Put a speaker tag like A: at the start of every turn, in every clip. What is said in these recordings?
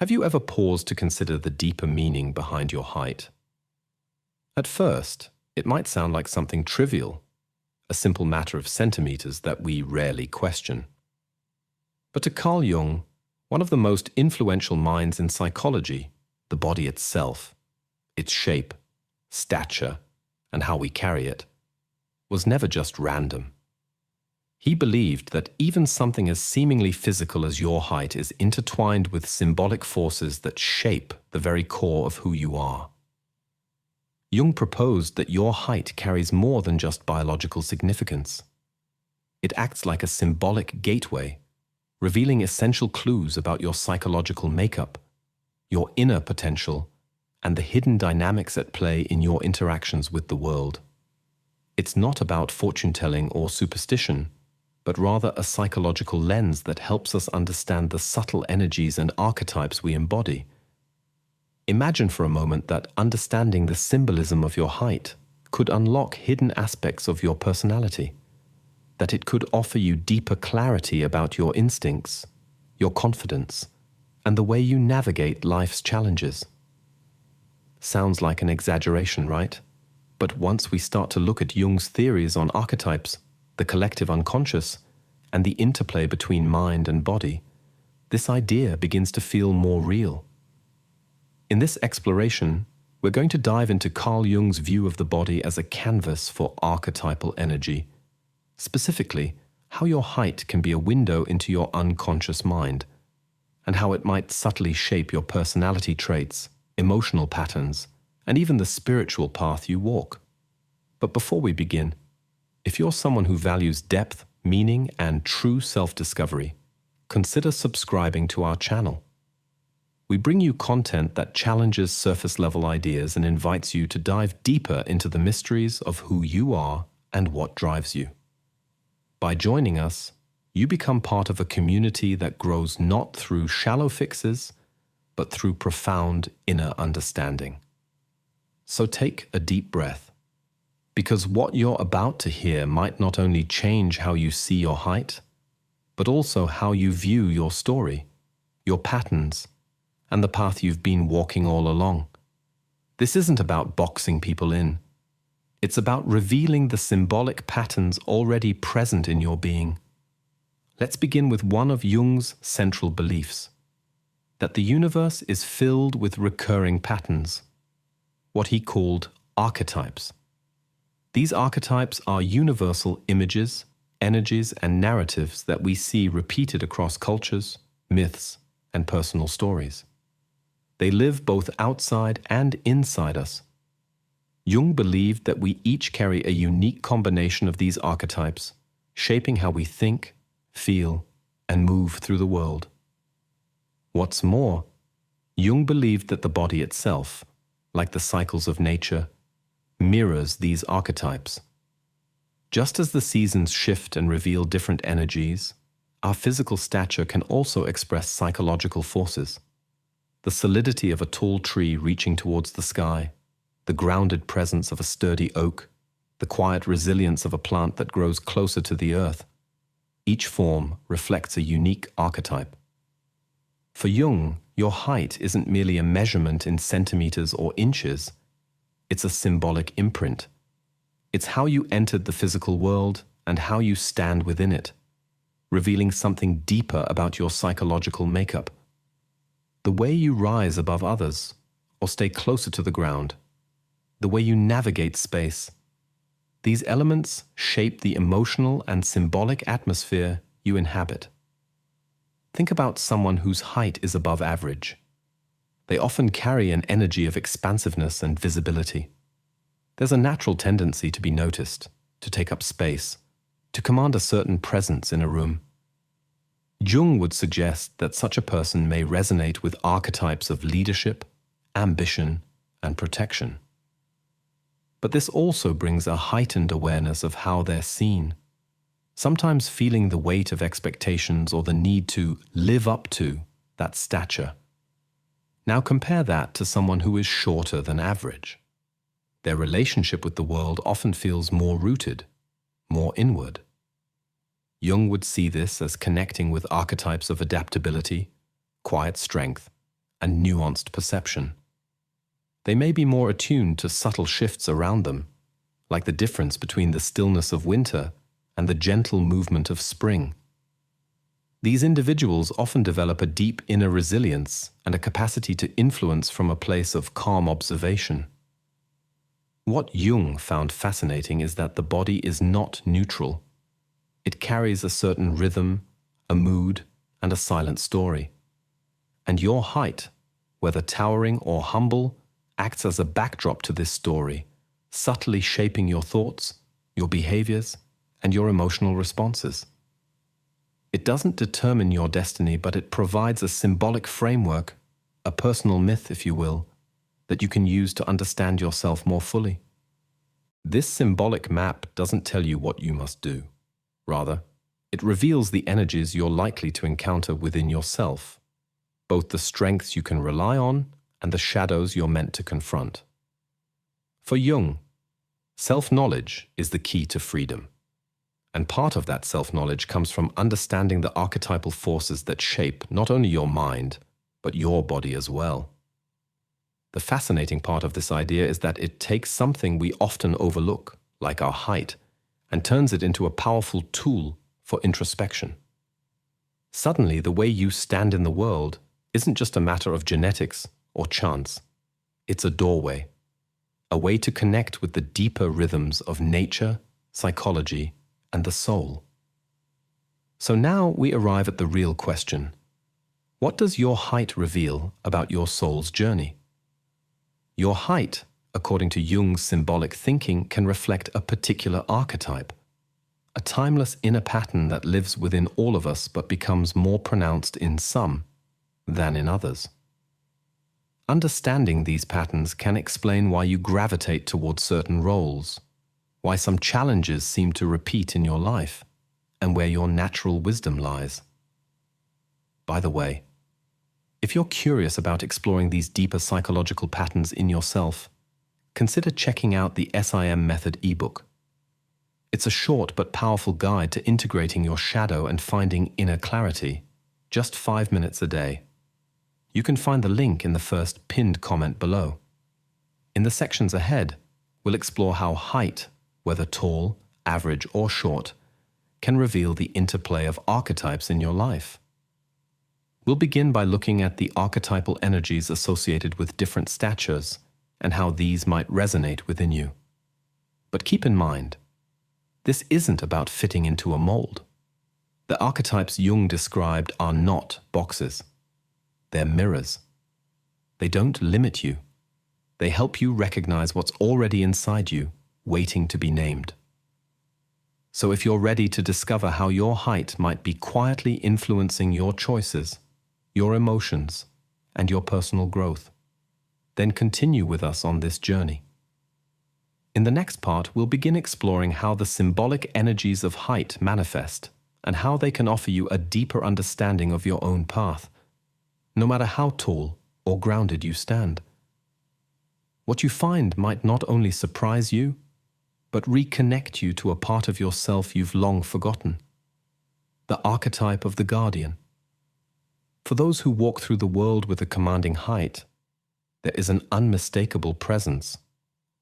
A: Have you ever paused to consider the deeper meaning behind your height? At first, it might sound like something trivial, a simple matter of centimeters that we rarely question. But to Carl Jung, one of the most influential minds in psychology, the body itself, its shape, stature, and how we carry it, was never just random. He believed that even something as seemingly physical as your height is intertwined with symbolic forces that shape the very core of who you are. Jung proposed that your height carries more than just biological significance. It acts like a symbolic gateway, revealing essential clues about your psychological makeup, your inner potential, and the hidden dynamics at play in your interactions with the world. It's not about fortune-telling or superstition, but rather a psychological lens that helps us understand the subtle energies and archetypes we embody. Imagine for a moment that understanding the symbolism of your height could unlock hidden aspects of your personality, that it could offer you deeper clarity about your instincts, your confidence, and the way you navigate life's challenges. Sounds like an exaggeration, right? But once we start to look at Jung's theories on archetypes, the collective unconscious, and the interplay between mind and body, this idea begins to feel more real. In this exploration, we're going to dive into Carl Jung's view of the body as a canvas for archetypal energy, specifically how your height can be a window into your unconscious mind, and how it might subtly shape your personality traits, emotional patterns, and even the spiritual path you walk. But before we begin, if you're someone who values depth, meaning, and true self-discovery, consider subscribing to our channel. We bring you content that challenges surface-level ideas and invites you to dive deeper into the mysteries of who you are and what drives you. By joining us, you become part of a community that grows not through shallow fixes, but through profound inner understanding. So take a deep breath, because what you're about to hear might not only change how you see your height, but also how you view your story, your patterns, and the path you've been walking all along. This isn't about boxing people in. It's about revealing the symbolic patterns already present in your being. Let's begin with one of Jung's central beliefs, that the universe is filled with recurring patterns, what he called archetypes. These archetypes are universal images, energies, and narratives that we see repeated across cultures, myths, and personal stories. They live both outside and inside us. Jung believed that we each carry a unique combination of these archetypes, shaping how we think, feel, and move through the world. What's more, Jung believed that the body itself, like the cycles of nature, mirrors these archetypes. Just as the seasons shift and reveal different energies, our physical stature can also express psychological forces. The solidity of a tall tree reaching towards the sky, the grounded presence of a sturdy oak, the quiet resilience of a plant that grows closer to the earth. Each form reflects a unique archetype. For Jung, your height isn't merely a measurement in centimeters or inches. It's a symbolic imprint. It's how you entered the physical world and how you stand within it, revealing something deeper about your psychological makeup. The way you rise above others or stay closer to the ground, the way you navigate space, these elements shape the emotional and symbolic atmosphere you inhabit. Think about someone whose height is above average. They often carry an energy of expansiveness and visibility. There's a natural tendency to be noticed, to take up space, to command a certain presence in a room. Jung would suggest that such a person may resonate with archetypes of leadership, ambition, and protection. But this also brings a heightened awareness of how they're seen, sometimes feeling the weight of expectations or the need to live up to that stature. Now compare that to someone who is shorter than average. Their relationship with the world often feels more rooted, more inward. Jung would see this as connecting with archetypes of adaptability, quiet strength, and nuanced perception. They may be more attuned to subtle shifts around them, like the difference between the stillness of winter and the gentle movement of spring. These individuals often develop a deep inner resilience and a capacity to influence from a place of calm observation. What Jung found fascinating is that the body is not neutral. It carries a certain rhythm, a mood, and a silent story. And your height, whether towering or humble, acts as a backdrop to this story, subtly shaping your thoughts, your behaviors, and your emotional responses. It doesn't determine your destiny, but it provides a symbolic framework, a personal myth, if you will, that you can use to understand yourself more fully. This symbolic map doesn't tell you what you must do. Rather, it reveals the energies you're likely to encounter within yourself, both the strengths you can rely on and the shadows you're meant to confront. For Jung, self-knowledge is the key to freedom. And part of that self-knowledge comes from understanding the archetypal forces that shape not only your mind, but your body as well. The fascinating part of this idea is that it takes something we often overlook, like our height, and turns it into a powerful tool for introspection. Suddenly, the way you stand in the world isn't just a matter of genetics or chance. It's a doorway, a way to connect with the deeper rhythms of nature, psychology, and the soul. So now we arrive at the real question. What does your height reveal about your soul's journey? Your height, according to Jung's symbolic thinking, can reflect a particular archetype, a timeless inner pattern that lives within all of us but becomes more pronounced in some than in others. Understanding these patterns can explain why you gravitate towards certain roles, why some challenges seem to repeat in your life, and where your natural wisdom lies. By the way, if you're curious about exploring these deeper psychological patterns in yourself, consider checking out the SIM Method ebook. It's a short but powerful guide to integrating your shadow and finding inner clarity, just 5 minutes a day. You can find the link in the first pinned comment below. In the sections ahead, we'll explore how height, whether tall, average, or short, can reveal the interplay of archetypes in your life. We'll begin by looking at the archetypal energies associated with different statures and how these might resonate within you. But keep in mind, this isn't about fitting into a mold. The archetypes Jung described are not boxes. They're mirrors. They don't limit you. They help you recognize what's already inside you, waiting to be named. So if you're ready to discover how your height might be quietly influencing your choices, your emotions, and your personal growth, then continue with us on this journey. In the next part, we'll begin exploring how the symbolic energies of height manifest and how they can offer you a deeper understanding of your own path, no matter how tall or grounded you stand. What you find might not only surprise you, but reconnect you to a part of yourself you've long forgotten, the archetype of the guardian. For those who walk through the world with a commanding height, there is an unmistakable presence,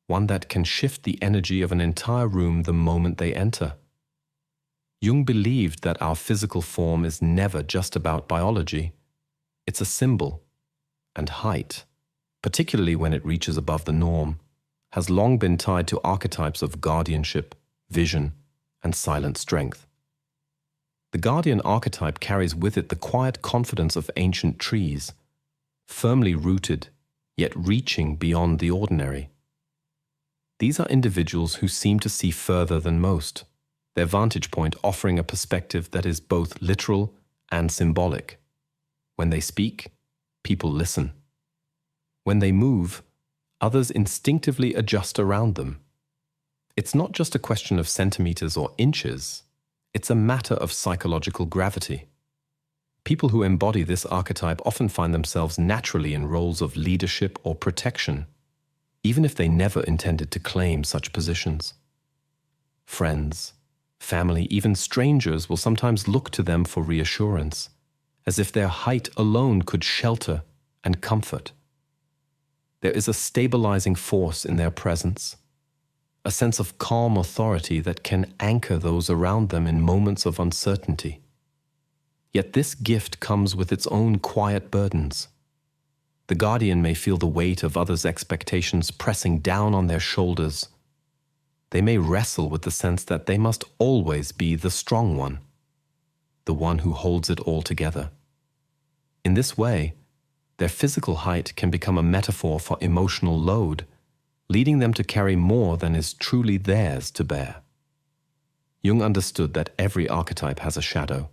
A: one that can shift the energy of an entire room the moment they enter. Jung believed that our physical form is never just about biology. It's a symbol, and height, particularly when it reaches above the norm, has long been tied to archetypes of guardianship, vision, and silent strength. The guardian archetype carries with it the quiet confidence of ancient trees, firmly rooted, yet reaching beyond the ordinary. These are individuals who seem to see further than most, their vantage point offering a perspective that is both literal and symbolic. When they speak, people listen. When they move, others instinctively adjust around them. It's not just a question of centimeters or inches. It's a matter of psychological gravity. People who embody this archetype often find themselves naturally in roles of leadership or protection, even if they never intended to claim such positions. Friends, family, even strangers will sometimes look to them for reassurance, as if their height alone could shelter and comfort. There is a stabilizing force in their presence, a sense of calm authority that can anchor those around them in moments of uncertainty. Yet this gift comes with its own quiet burdens. The guardian may feel the weight of others' expectations pressing down on their shoulders. They may wrestle with the sense that they must always be the strong one, the one who holds it all together. In this way, their physical height can become a metaphor for emotional load, leading them to carry more than is truly theirs to bear. Jung understood that every archetype has a shadow,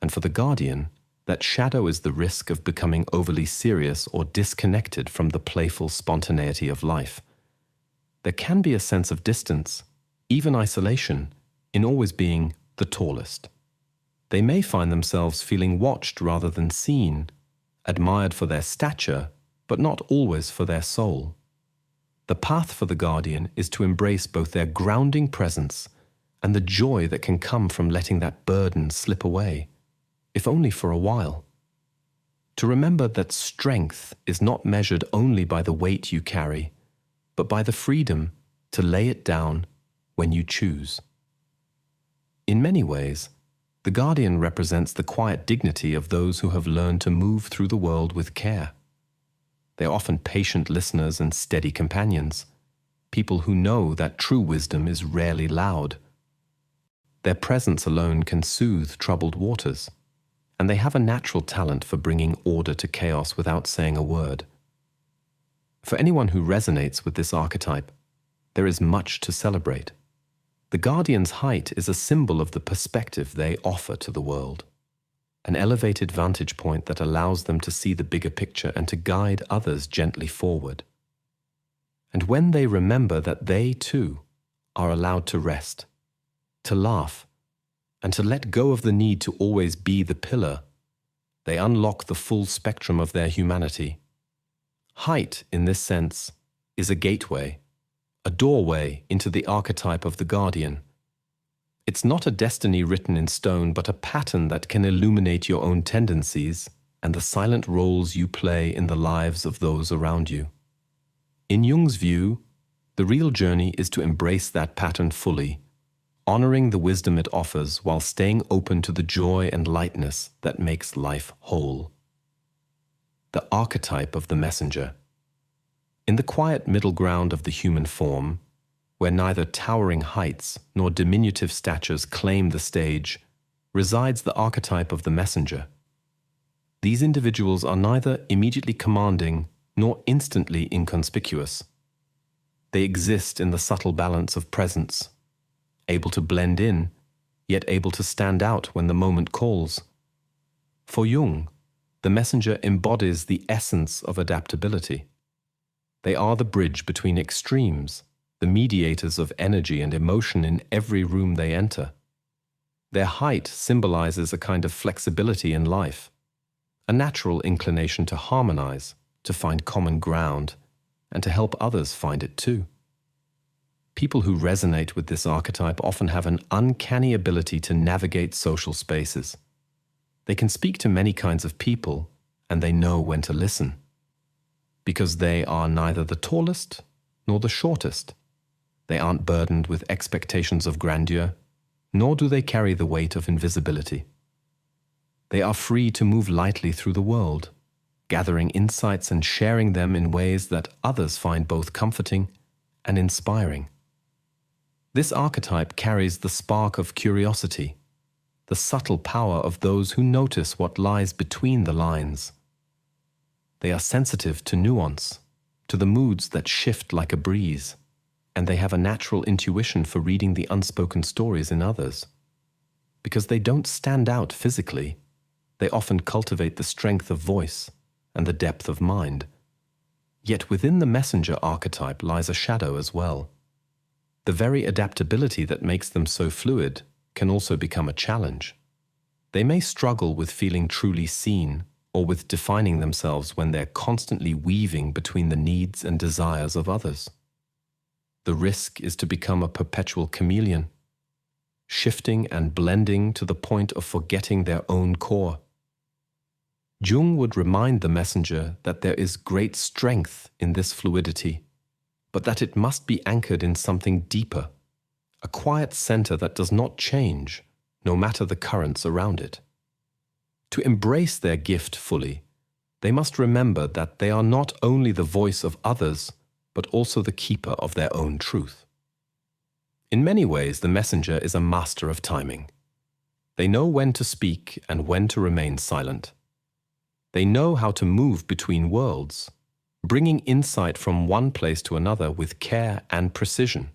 A: and for the guardian, that shadow is the risk of becoming overly serious or disconnected from the playful spontaneity of life. There can be a sense of distance, even isolation, in always being the tallest. They may find themselves feeling watched rather than seen, admired for their stature, but not always for their soul. The path for the guardian is to embrace both their grounding presence and the joy that can come from letting that burden slip away, if only for a while. To remember that strength is not measured only by the weight you carry, but by the freedom to lay it down when you choose. In many ways, the guardian represents the quiet dignity of those who have learned to move through the world with care. They are often patient listeners and steady companions, people who know that true wisdom is rarely loud. Their presence alone can soothe troubled waters, and they have a natural talent for bringing order to chaos without saying a word. For anyone who resonates with this archetype, there is much to celebrate. The guardian's height is a symbol of the perspective they offer to the world, an elevated vantage point that allows them to see the bigger picture and to guide others gently forward. And when they remember that they, too, are allowed to rest, to laugh, and to let go of the need to always be the pillar, they unlock the full spectrum of their humanity. Height, in this sense, is a gateway, a doorway into the archetype of the guardian. It's not a destiny written in stone, but a pattern that can illuminate your own tendencies and the silent roles you play in the lives of those around you. In Jung's view, the real journey is to embrace that pattern fully, honoring the wisdom it offers while staying open to the joy and lightness that makes life whole. The archetype of the messenger. In the quiet middle ground of the human form, where neither towering heights nor diminutive statures claim the stage, resides the archetype of the messenger. These individuals are neither immediately commanding nor instantly inconspicuous. They exist in the subtle balance of presence, able to blend in, yet able to stand out when the moment calls. For Jung, the messenger embodies the essence of adaptability. They are the bridge between extremes, the mediators of energy and emotion in every room they enter. Their height symbolizes a kind of flexibility in life, a natural inclination to harmonize, to find common ground, and to help others find it too. People who resonate with this archetype often have an uncanny ability to navigate social spaces. They can speak to many kinds of people, and they know when to listen. Because they are neither the tallest nor the shortest. They aren't burdened with expectations of grandeur, nor do they carry the weight of invisibility. They are free to move lightly through the world, gathering insights and sharing them in ways that others find both comforting and inspiring. This archetype carries the spark of curiosity, the subtle power of those who notice what lies between the lines. They are sensitive to nuance, to the moods that shift like a breeze, and they have a natural intuition for reading the unspoken stories in others. Because they don't stand out physically, they often cultivate the strength of voice and the depth of mind. Yet within the messenger archetype lies a shadow as well. The very adaptability that makes them so fluid can also become a challenge. They may struggle with feeling truly seen or with defining themselves when they're constantly weaving between the needs and desires of others. The risk is to become a perpetual chameleon, shifting and blending to the point of forgetting their own core. Jung would remind the messenger that there is great strength in this fluidity, but that it must be anchored in something deeper, a quiet center that does not change, no matter the currents around it. To embrace their gift fully, they must remember that they are not only the voice of others, but also the keeper of their own truth. In many ways, the messenger is a master of timing. They know when to speak and when to remain silent. They know how to move between worlds, bringing insight from one place to another with care and precision.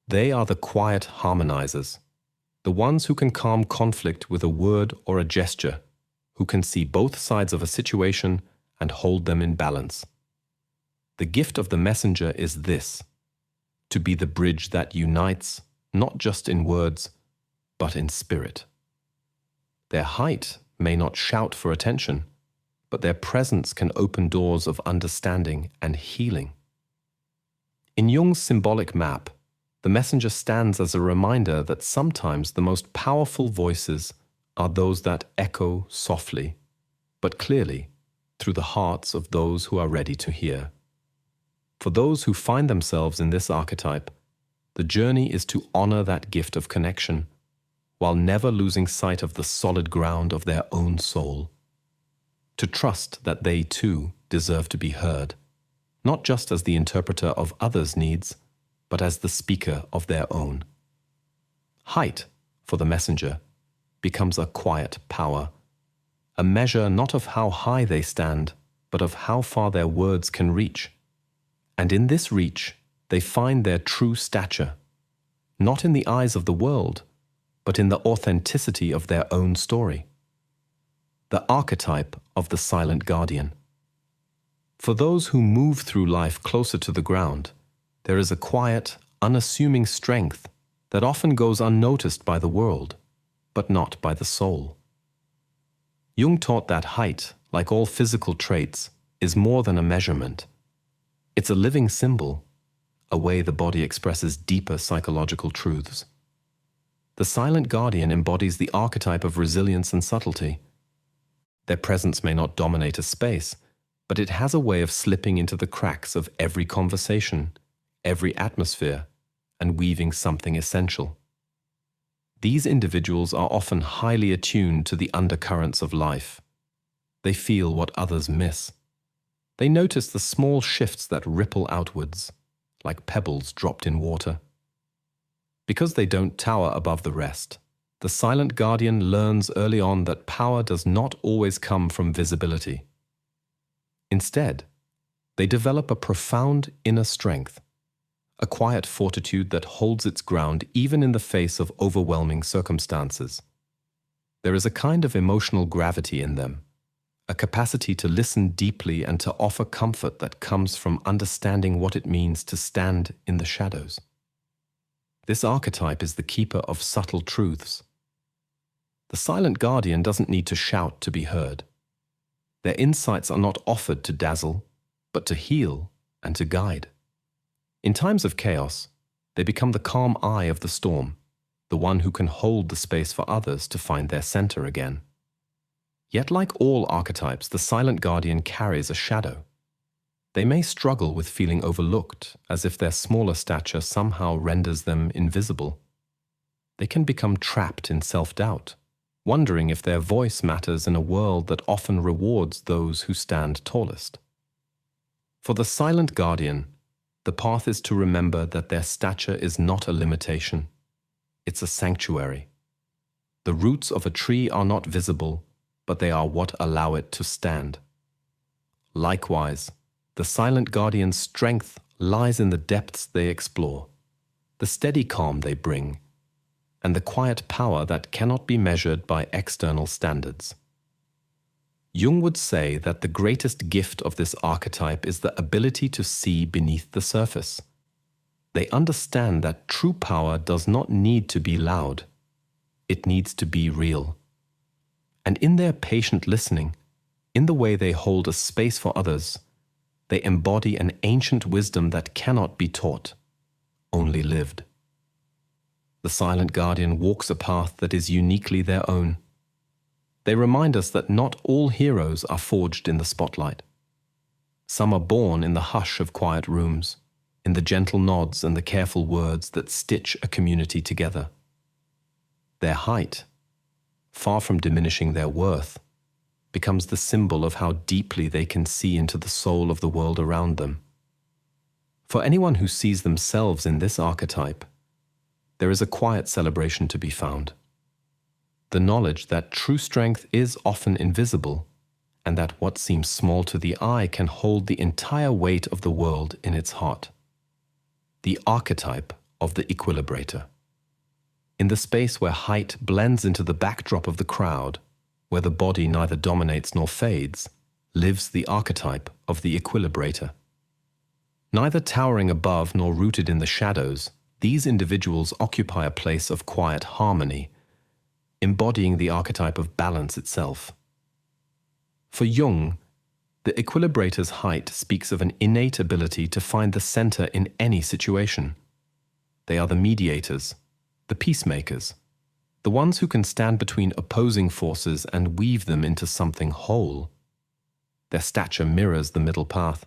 A: They are the quiet harmonizers, the ones who can calm conflict with a word or a gesture, who can see both sides of a situation and hold them in balance. The gift of the messenger is this: to be the bridge that unites, not just in words, but in spirit. Their height may not shout for attention, but their presence can open doors of understanding and healing. In Jung's symbolic map, the messenger stands as a reminder that sometimes the most powerful voices are those that echo softly, but clearly, through the hearts of those who are ready to hear. For those who find themselves in this archetype, the journey is to honor that gift of connection, while never losing sight of the solid ground of their own soul. To trust that they too deserve to be heard, not just as the interpreter of others' needs, but as the speaker of their own. Height, for the messenger, becomes a quiet power, a measure not of how high they stand, but of how far their words can reach. And in this reach, they find their true stature, not in the eyes of the world, but in the authenticity of their own story. The archetype of the silent guardian. For those who move through life closer to the ground, there is a quiet, unassuming strength that often goes unnoticed by the world, but not by the soul. Jung taught that height, like all physical traits, is more than a measurement. It's a living symbol, a way the body expresses deeper psychological truths. The silent guardian embodies the archetype of resilience and subtlety. Their presence may not dominate a space, but it has a way of slipping into the cracks of every conversation, every atmosphere, and weaving something essential. These individuals are often highly attuned to the undercurrents of life. They feel what others miss. They notice the small shifts that ripple outwards, like pebbles dropped in water. Because they don't tower above the rest, the silent guardian learns early on that power does not always come from visibility. Instead, they develop a profound inner strength, a quiet fortitude that holds its ground even in the face of overwhelming circumstances. There is a kind of emotional gravity in them, a capacity to listen deeply and to offer comfort that comes from understanding what it means to stand in the shadows. This archetype is the keeper of subtle truths. The silent guardian doesn't need to shout to be heard. Their insights are not offered to dazzle, but to heal and to guide. In times of chaos, they become the calm eye of the storm, the one who can hold the space for others to find their center again. Yet, like all archetypes, the silent guardian carries a shadow. They may struggle with feeling overlooked, as if their smaller stature somehow renders them invisible. They can become trapped in self-doubt, wondering if their voice matters in a world that often rewards those who stand tallest. For the silent guardian, the path is to remember that their stature is not a limitation. It's a sanctuary. The roots of a tree are not visible, but they are what allow it to stand. Likewise, the silent guardian's strength lies in the depths they explore, the steady calm they bring, and the quiet power that cannot be measured by external standards. Jung would say that the greatest gift of this archetype is the ability to see beneath the surface. They understand that true power does not need to be loud. It needs to be real. And in their patient listening, in the way they hold a space for others, they embody an ancient wisdom that cannot be taught, only lived. The silent guardian walks a path that is uniquely their own. They remind us that not all heroes are forged in the spotlight. Some are born in the hush of quiet rooms, in the gentle nods and the careful words that stitch a community together. Their height, far from diminishing their worth, becomes the symbol of how deeply they can see into the soul of the world around them. For anyone who sees themselves in this archetype, there is a quiet celebration to be found. The knowledge that true strength is often invisible, and that what seems small to the eye can hold the entire weight of the world in its heart. The archetype of the Equilibrator. In the space where height blends into the backdrop of the crowd, where the body neither dominates nor fades, lives the archetype of the Equilibrator. Neither towering above nor rooted in the shadows, these individuals occupy a place of quiet harmony, embodying the archetype of balance itself. For Jung, the Equilibrator's height speaks of an innate ability to find the center in any situation. They are the mediators, the peacemakers, the ones who can stand between opposing forces and weave them into something whole. Their stature mirrors the middle path,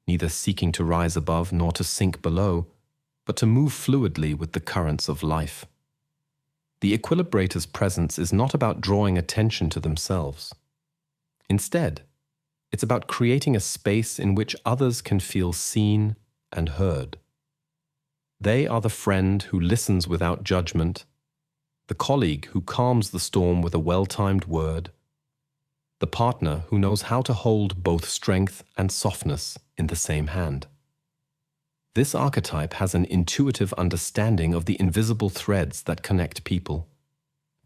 A: neither seeking to rise above nor to sink below, but to move fluidly with the currents of life. The Equilibrator's presence is not about drawing attention to themselves. Instead, it's about creating a space in which others can feel seen and heard. They are the friend who listens without judgment, the colleague who calms the storm with a well-timed word, the partner who knows how to hold both strength and softness in the same hand. This archetype has an intuitive understanding of the invisible threads that connect people,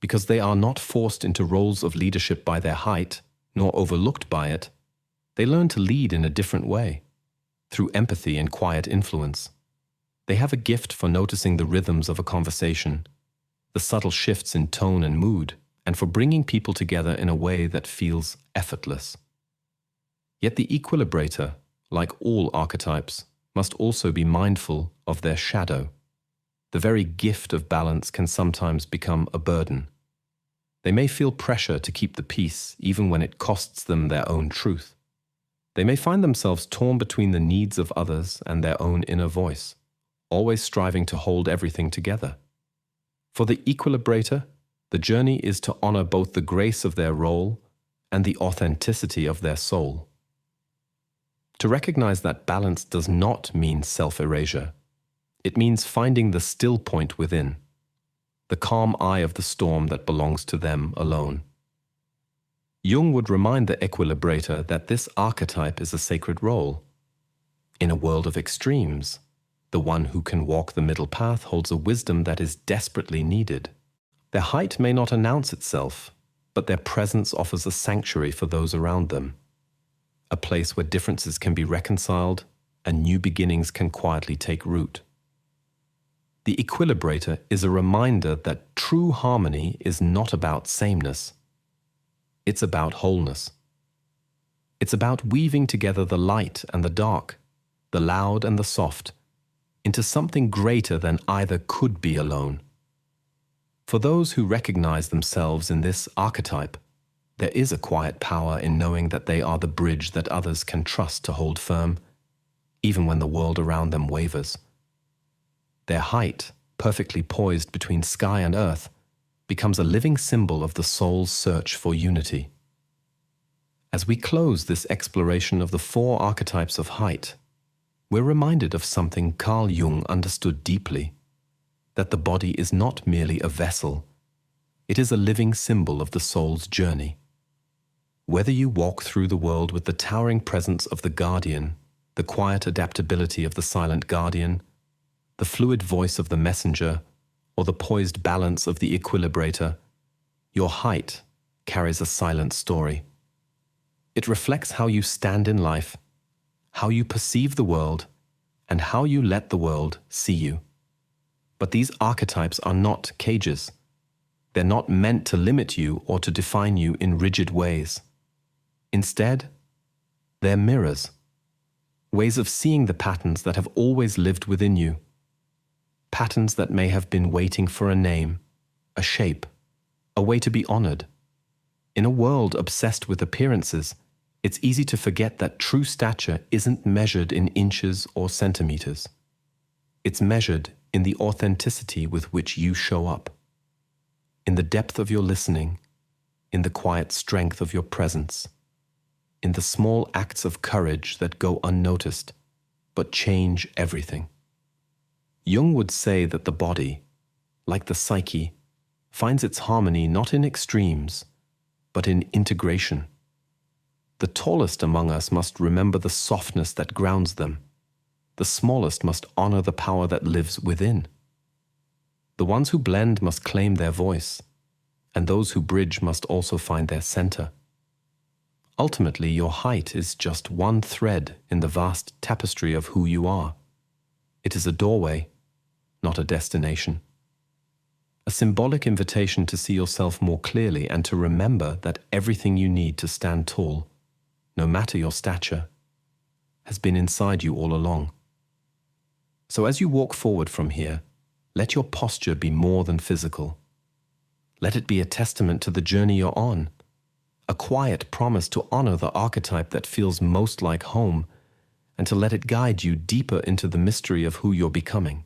A: because they are not forced into roles of leadership by their height, nor overlooked by it. They learn to lead in a different way, through empathy and quiet influence. They have a gift for noticing the rhythms of a conversation, the subtle shifts in tone and mood, and for bringing people together in a way that feels effortless. Yet the Equilibrator, like all archetypes, must also be mindful of their shadow. The very gift of balance can sometimes become a burden. They may feel pressure to keep the peace even when it costs them their own truth. They may find themselves torn between the needs of others and their own inner voice, always striving to hold everything together. For the Equilibrator, the journey is to honor both the grace of their role and the authenticity of their soul. To recognize that balance does not mean self-erasure. It means finding the still point within, the calm eye of the storm that belongs to them alone. Jung would remind the Equilibrator that this archetype is a sacred role. In a world of extremes, the one who can walk the middle path holds a wisdom that is desperately needed. Their height may not announce itself, but their presence offers a sanctuary for those around them, a place where differences can be reconciled and new beginnings can quietly take root. The Equilibrator is a reminder that true harmony is not about sameness. It's about wholeness. It's about weaving together the light and the dark, the loud and the soft, into something greater than either could be alone. For those who recognize themselves in this archetype, there is a quiet power in knowing that they are the bridge that others can trust to hold firm, even when the world around them wavers. Their height, perfectly poised between sky and earth, becomes a living symbol of the soul's search for unity. As we close this exploration of the 4 archetypes of height, we're reminded of something Carl Jung understood deeply, that the body is not merely a vessel, it is a living symbol of the soul's journey. Whether you walk through the world with the towering presence of the guardian, the quiet adaptability of the silent guardian, the fluid voice of the messenger, or the poised balance of the Equilibrator, your height carries a silent story. It reflects how you stand in life, how you perceive the world, and how you let the world see you. But these archetypes are not cages. They're not meant to limit you or to define you in rigid ways. Instead, they're mirrors, ways of seeing the patterns that have always lived within you, patterns that may have been waiting for a name, a shape, a way to be honored. In a world obsessed with appearances, it's easy to forget that true stature isn't measured in inches or centimeters. It's measured in the authenticity with which you show up, in the depth of your listening, in the quiet strength of your presence, in the small acts of courage that go unnoticed but change everything. Jung would say that the body, like the psyche, finds its harmony not in extremes, but in integration. The tallest among us must remember the softness that grounds them. The smallest must honor the power that lives within. The ones who blend must claim their voice, and those who bridge must also find their center. Ultimately, your height is just one thread in the vast tapestry of who you are. It is a doorway, not a destination. A symbolic invitation to see yourself more clearly and to remember that everything you need to stand tall, no matter your stature, has been inside you all along. So as you walk forward from here, let your posture be more than physical. Let it be a testament to the journey you're on, a quiet promise to honor the archetype that feels most like home, and to let it guide you deeper into the mystery of who you're becoming.